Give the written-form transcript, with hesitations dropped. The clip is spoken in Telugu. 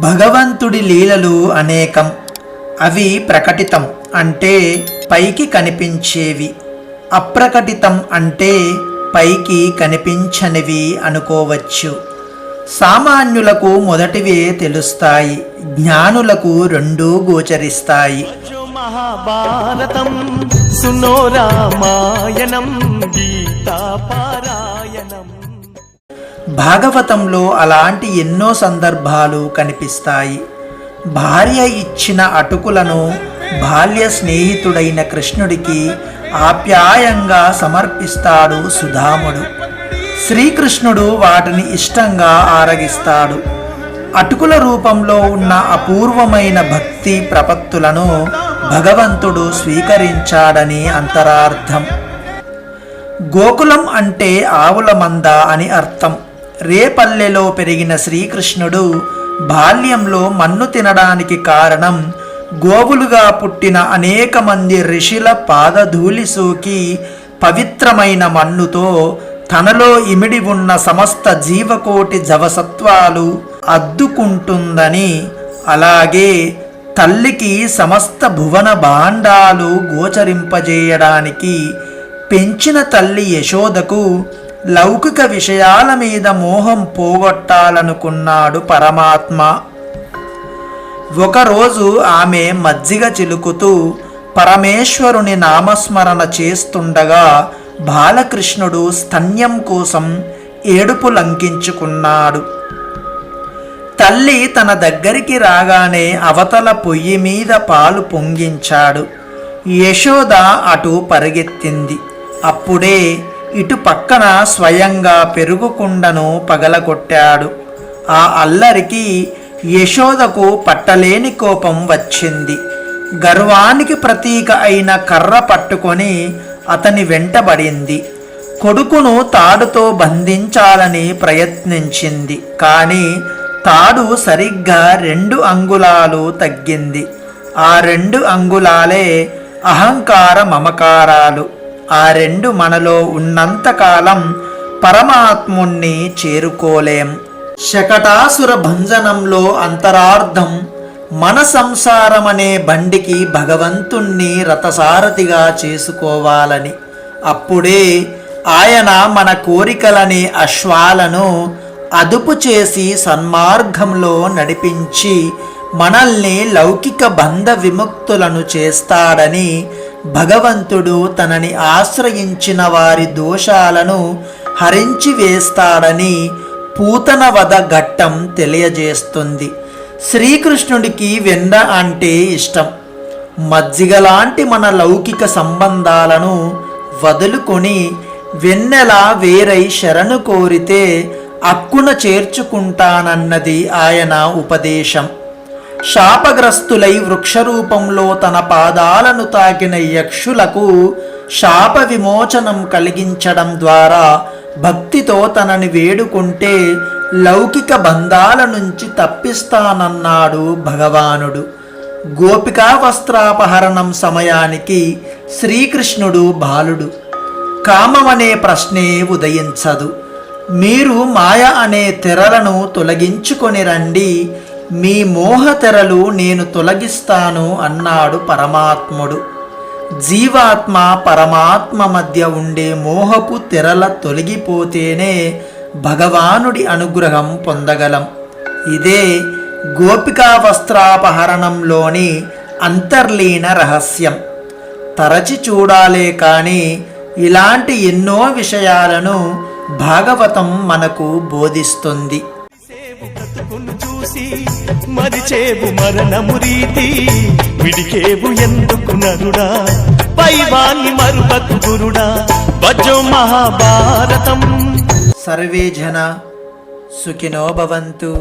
భగవంతుడి లీలలు అనేకం. అవి ప్రకటితం అంటే పైకి కనిపించేవి, అప్రకటితం అంటే పైకి కనిపించనివి అనుకోవచ్చు. సామాన్యులకు మొదటివే తెలుస్తాయి, జ్ఞానులకు రెండూ గోచరిస్తాయి. మహాభారతం సునో రామాయణం గీతా పారాయణం. భాగవతంలో అలాంటి ఎన్నో సందర్భాలు కనిపిస్తాయి. భార్య ఇచ్చిన అటుకులను బాల్య స్నేహితుడైన కృష్ణుడికి ఆప్యాయంగా సమర్పిస్తాడు సుధాముడు. శ్రీకృష్ణుడు వాటిని ఇష్టంగా ఆరగిస్తాడు. అటుకుల రూపంలో ఉన్న అపూర్వమైన భక్తి ప్రపత్తులను భగవంతుడు స్వీకరించాడని అంతరార్థం. గోకులం అంటే ఆవుల మంద అని అర్థం. రేపల్లెలో పెరిగిన శ్రీకృష్ణుడు బాల్యంలో మన్ను తినడానికి కారణం గోవులుగా పుట్టిన అనేక మంది ఋషుల పాదధూళి సోకి పవిత్రమైన మన్నుతో తనలో ఇమిడి ఉన్న సమస్త జీవకోటి జవసత్వాలు అద్దుకుంటుందని, అలాగే తల్లికి సమస్త భువన భాండాలు గోచరింపజేయడానికి పెంచిన తల్లి యశోదకు లౌకిక విషయాల మీద మోహం పోగొట్టాలనుకున్నాడు పరమాత్మ. ఒకరోజు ఆమె మజ్జిగ చిలుకుతూ పరమేశ్వరుని నామస్మరణ చేస్తుండగా బాలకృష్ణుడు స్తన్యం కోసం ఏడుపు లంకించుకున్నాడు. తల్లి తన దగ్గరికి రాగానే అవతల పొయ్యి మీద పాలు పొంగించాడు. యశోద అటు పరిగెత్తింది. అప్పుడే ఇటు పక్కన స్వయంగా పెరుగు కుండను పగలగొట్టాడు. ఆ అల్లరికి యశోదకు పట్టలేని కోపం వచ్చింది. గర్వానికి ప్రతీక అయిన కర్ర పట్టుకొని అతని వెంటబడింది. కొడుకును తాడుతో బంధించాలని ప్రయత్నించింది. కానీ తాడు సరిగ్గా 2 అంగుళాలు తగ్గింది. ఆ 2 అంగుళాలే అహంకార మమకారాలు. ఆ 2 మనలో ఉన్నంతకాలం పరమాత్ముణ్ణి చేరుకోలేం. శకటాసుర భంజనంలో అంతరార్థం మన సంసారమనే బండికి భగవంతుణ్ణి రథసారథిగా చేసుకోవాలని. అప్పుడే ఆయన మన కోరికలనే అశ్వాలను అదుపు చేసి సన్మార్గంలో నడిపించి మనల్ని లౌకిక బంధ విముక్తులను చేస్తాడని, భగవంతుడు తనని ఆశ్రయించిన వారి దోషాలను హరించి వేస్తాడని పూతన వధ ఘట్టం తెలియజేస్తుంది. శ్రీకృష్ణుడికి వెన్న అంటే ఇష్టం. మజ్జిగలాంటి మన లౌకిక సంబంధాలను వదులుకొని వెన్నెలా వేరై శరణు కోరితే అక్కున చేర్చుకుంటానన్నది ఆయన ఉపదేశం. శాపగ్రస్తులై వృక్షరూపంలో తన పాదాలను తాకిన యక్షులకు శాప విమోచనం కలిగించడం ద్వారా భక్తితో తనని వేడుకుంటే లౌకిక బంధాల నుంచి తప్పిస్తానన్నాడు భగవానుడు. గోపికా వస్త్రాపహరణం సమయానికి శ్రీకృష్ణుడు బాలుడు. కామమనే ప్రశ్నే ఉదయించదు. మీరు మాయ అనే తెరలను తొలగించుకొని రండి, మీ మోహ తెరలు నేను తొలగిస్తాను అన్నాడు పరమాత్ముడు. జీవాత్మ పరమాత్మ మధ్య ఉండే మోహపు తెరల తొలగిపోతేనే భగవానుడి అనుగ్రహం పొందగలం. ఇదే గోపికా వస్త్రాపహరణంలోని అంతర్లీన రహస్యం. తరచి చూడాలే కానీ ఇలాంటి ఎన్నో విషయాలను భాగవతం మనకు బోధిస్తుంది. చూసి మరిచేవు మరణము రీతి విడికేవు ఎందుకు నరుడా, పైవాన్ని మరువకు గురుడా. భజో మహాభారతం. సర్వే జన సుఖినో భవంతు.